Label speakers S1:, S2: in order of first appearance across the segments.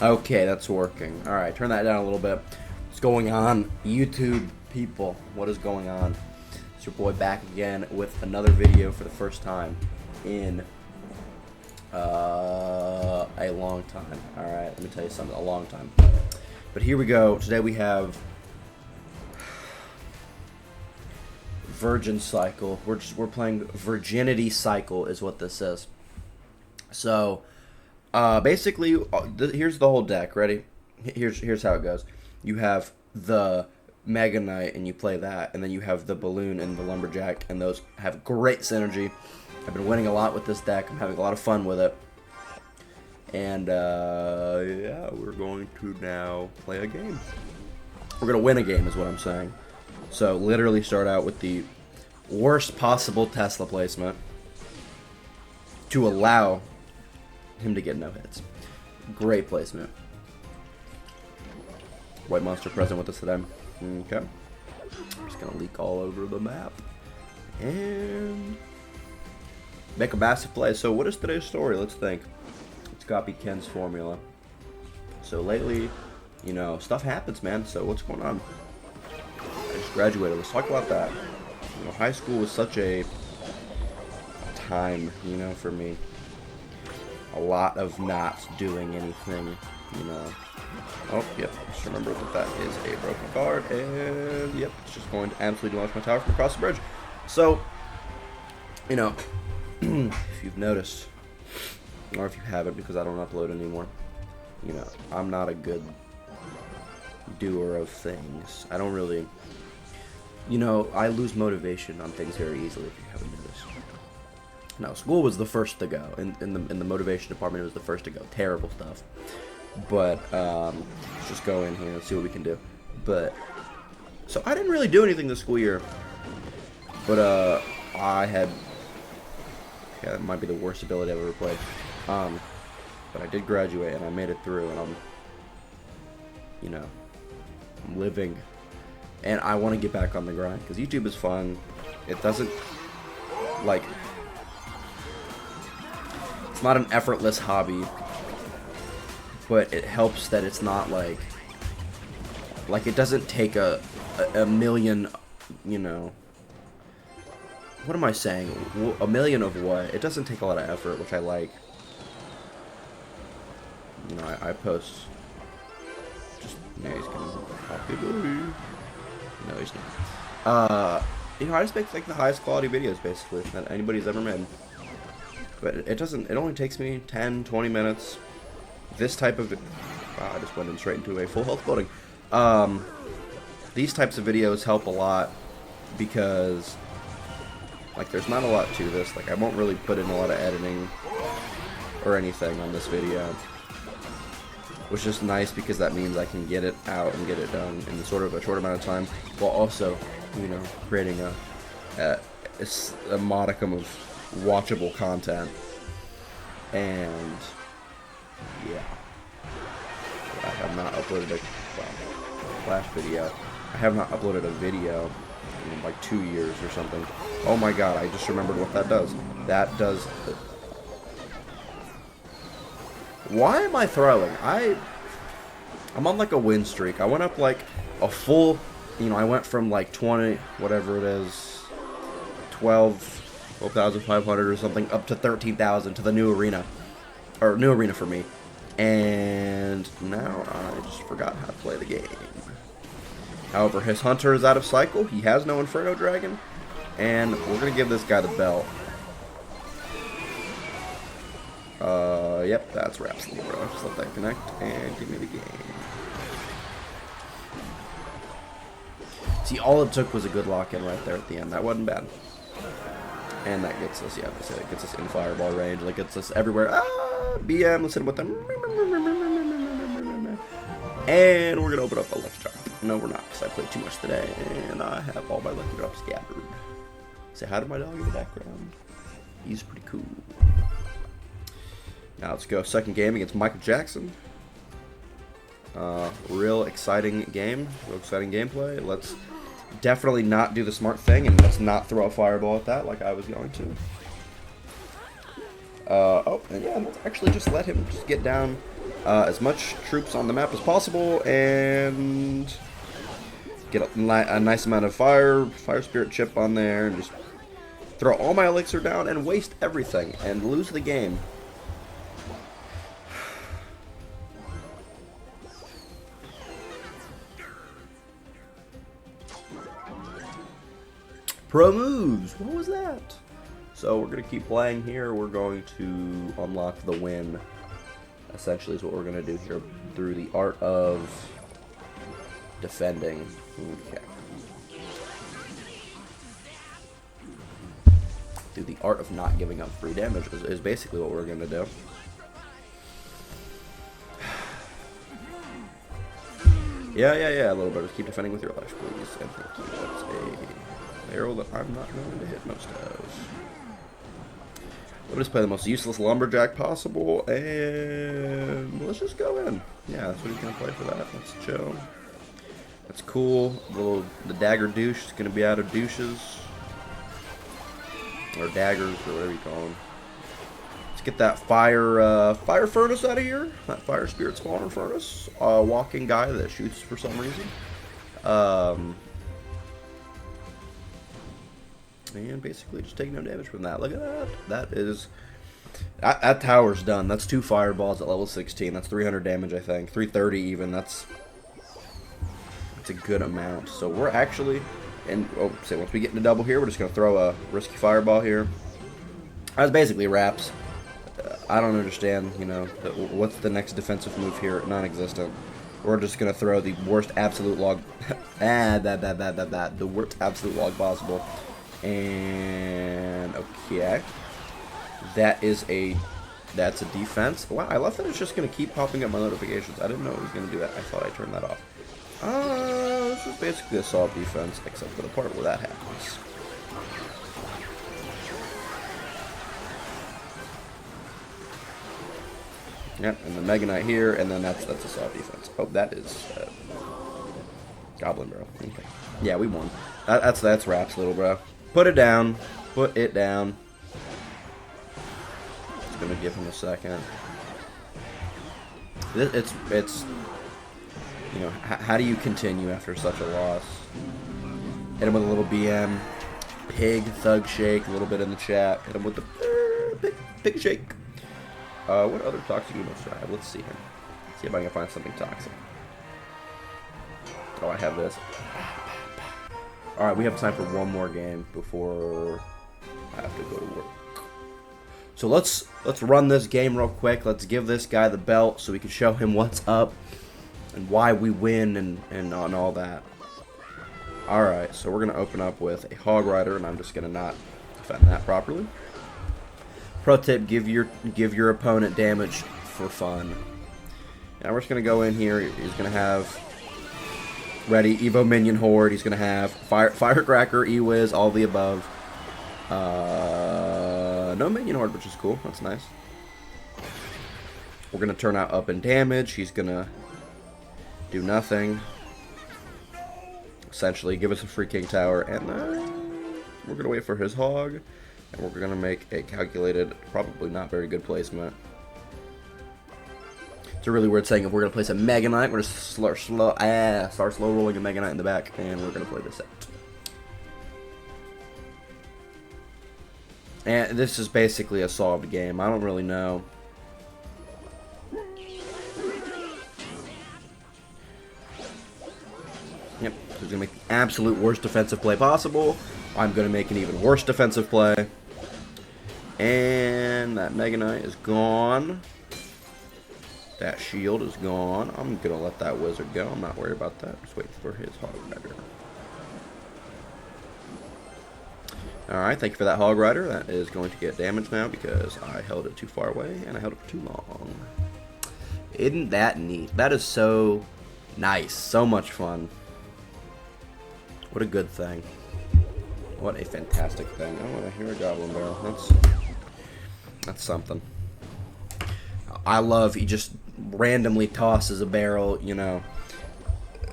S1: Okay, that's working. Alright, turn that down a little bit. What's going on, YouTube people? What is going on? It's your boy back again with another video for the first time in a long time. Alright, let me tell you something, a long time. But here we go. Today we have Virgin Cycle. We're playing Virginity Cycle is what this is. So basically, here's the whole deck. Ready? Here's how it goes. You have the Mega Knight, and you play that, and then you have the Balloon and the Lumberjack, and those have great synergy. I've been winning a lot with this deck. I'm having a lot of fun with it. And yeah, we're going to now play a game. We're gonna win a game, is what I'm saying. So literally start out with the worst possible Tesla placement to allow him to get no hits. Great placement. White monster present with us today. Okay. Just gonna leak all over the map. And make a massive play. So what is today's story? Let's think. Let's copy Ken's formula. So lately, you know, stuff happens, man. So what's going on? I just graduated. Let's talk about that. You know, high school was such a time, you know, for me. A lot of not doing anything, you know. Oh, yep. Just remember that that is a broken card, and yep, it's just going to absolutely demolish my tower from across the bridge. So, you know, if you've noticed, or if you haven't, because I don't upload anymore, you know, I'm not a good doer of things. I don't really, you know, I lose motivation on things very easily, if you haven't noticed. No, school was the first to go. In the motivation department, it was the first to go. Terrible stuff. But let's just go in here and see what we can do. But so I didn't really do anything this school year. But I had, yeah, that might be the worst ability I've ever played. But I did graduate and I made it through, and I'm, you know, I'm living, and I want to get back on the grind because YouTube is fun. It doesn't like. It's not an effortless hobby, but it helps that it's not like it doesn't take a million, you know, what am I saying? A million of what? It doesn't take a lot of effort, which I like. You know, I post just, yeah, he's gonna happy boy. No, he's not. You know, I just make like the highest quality videos basically that anybody's ever made. But it doesn't, it only takes me 10, 20 minutes. This type of, wow, I just went in straight into a full health building. These types of videos help a lot because, like, there's not a lot to this. Like, I won't really put in a lot of editing or anything on this video. Which is nice because that means I can get it out and get it done in sort of a short amount of time, while also, you know, creating a modicum of watchable content. And yeah, I have not uploaded last video. I have not uploaded a video in like 2 years or something. Oh my god, I just remembered what that does. That does. Why am I throwing? I'm on like a win streak. I went up like a full, you know, I went from like 20, whatever it is, 12,500 or something, up to 13,000 to the new arena. Or new arena for me. And now I just forgot how to play the game. However, his hunter is out of cycle. He has no Inferno Dragon. And we're going to give this guy the belt. Yep, that's Rhapsody, bro. Just let that connect and give me the game. See, all it took was a good lock-in right there at the end. That wasn't bad. And that gets us, yeah, it gets us in fireball range. Like, gets us everywhere. Ah, BM, let's hit him with them. And we're going to open up a Lucky Drop. No, we're not, because I played too much today. And I have all my Lucky Drops scattered. Say hi to my dog in the background. He's pretty cool. Now let's go. Second game against Michael Jackson. Real exciting game. Real exciting gameplay. Let's definitely not do the smart thing, and let's not throw a fireball at that like I was going to. Oh, and yeah, let's actually just let him just get down as much troops on the map as possible and get a nice amount of fire spirit chip on there and just throw all my elixir down and waste everything and lose the game. Pro moves! What was that? So we're going to keep playing here. We're going to unlock the win. Essentially is what we're going to do here through the art of defending. Okay. Through the art of not giving up free damage is basically what we're going to do. Yeah, a little bit. Just keep defending with your life, please. And thank you. That's a barrel that I'm not going to hit most of. We'll just play the most useless lumberjack possible, and let's just go in. Yeah, that's what he's going to play for that. Let's chill. That's cool. The dagger douche is going to be out of douches. Or daggers, or whatever you call them. Let's get that fire furnace out of here. That fire spirit spawner furnace. Walking guy that shoots for some reason. And basically just take no damage from that. Look at that. That tower's done. That's 2 fireballs at level 16. That's 300 damage, I think. 330 even. That's a good amount. So we're actually, once we get into double here, we're just going to throw a risky fireball here. That's basically wraps. I don't understand, what's the next defensive move here? Non-existent. We're just going to throw the worst absolute log. The worst absolute log possible. And okay, that's a defense. Wow, I love that it's just gonna keep popping up my notifications. I didn't know it was gonna do that. I thought I turned that off. This is basically a solid defense, except for the part where that happens. Yep, and the Mega Knight here, and then that's a solid defense. Oh, that is Goblin Bro. Okay, yeah, we won. That's wraps, little bro. Put it down. Put it down. Just gonna give him a second. It's how do you continue after such a loss? Hit him with a little BM, pig, thug shake, a little bit in the chat. Hit him with the pig shake. What other toxic emotes do I have? Let's see here. See if I can find something toxic. Oh, I have this. Alright, we have time for one more game before I have to go to work. So let's run this game real quick. Let's give this guy the belt so we can show him what's up and why we win and all that. Alright, so we're going to open up with a Hog Rider, and I'm just going to not defend that properly. Pro tip, give your opponent damage for fun. Now we're just going to go in here. He's going to have ready Evo Minion Horde. He's gonna have Firecracker, E-Wiz, all the above. No Minion Horde, which is cool. That's nice. We're gonna turn out up in damage. He's gonna do nothing. Essentially, give us a free King Tower, and then we're gonna wait for his hog, and we're gonna make a calculated, probably not very good placement. It's a really weird saying if we're going to place a Mega Knight, we're going to start slow rolling a Mega Knight in the back, and we're going to play this out. And this is basically a solved game. I don't really know. Yep, so he's going to make the absolute worst defensive play possible. I'm going to make an even worse defensive play. And that Mega Knight is gone. That shield is gone. I'm going to let that wizard go. I'm not worried about that. Just waiting for his Hog Rider. Alright, thank you for that Hog Rider. That is going to get damaged now because I held it too far away and I held it for too long. Isn't that neat? That is so nice. So much fun. What a good thing. What a fantastic thing. Oh, I hear a Goblin Barrel. That's something. I love he just randomly tosses a barrel,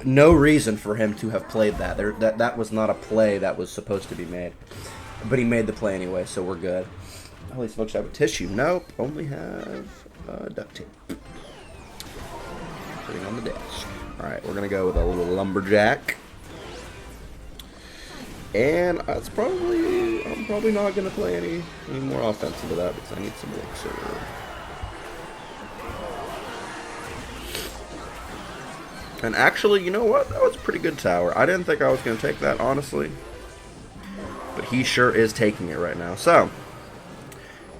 S1: no reason for him to have played that. That was not a play that was supposed to be made. But he made the play anyway, so we're good. Holy smokes, I have a tissue. Nope, only have duct tape. sitting on the desk. Alright, we're going to go with a little lumberjack. And I'm probably not going to play any more offensive to that because I need some elixir. And actually, you know what? That was a pretty good tower. I didn't think I was going to take that, honestly. But he sure is taking it right now. So,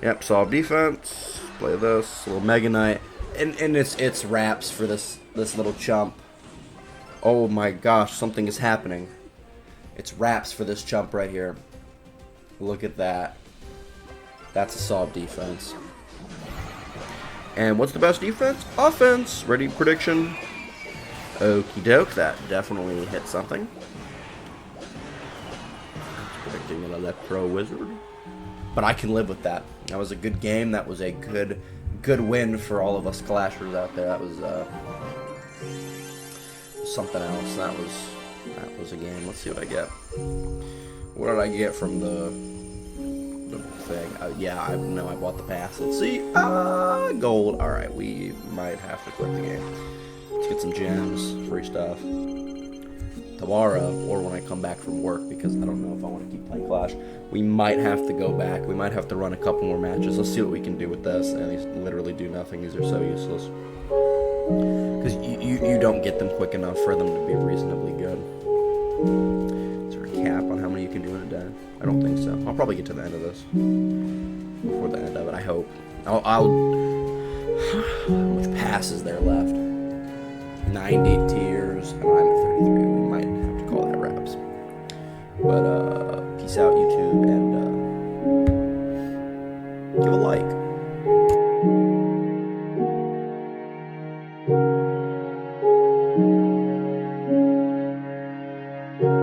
S1: yep, solve defense. Play this, little Mega Knight. And it's wraps for this little chump. Oh my gosh, something is happening. It's wraps for this chump right here. Look at that. That's a solid defense. And what's the best defense? Offense. Ready prediction. Okie doke. That definitely hit something. Predicting an Electro Wizard. But I can live with that. That was a good game. That was a good win for all of us Clashers out there. That was something else. That was a game. Let's see what I get. What did I get from the thing? Yeah, I know I bought the pass. Let's see. Gold. All right, we might have to quit the game. Let's get some gems, free stuff. Tomorrow, or when I come back from work, because I don't know if I want to keep playing Clash, we might have to go back. We might have to run a couple more matches. Let's see what we can do with this. And these literally do nothing. These are so useless. Because you don't get them quick enough for them to be reasonably good. Is there a cap on how many you can do in a day? I don't think so. I'll probably get to the end of this. Before the end of it, I hope. How much pass is there left? 90 tiers, and I'm at 33. We might have to call that wraps. But, peace out, YouTube, and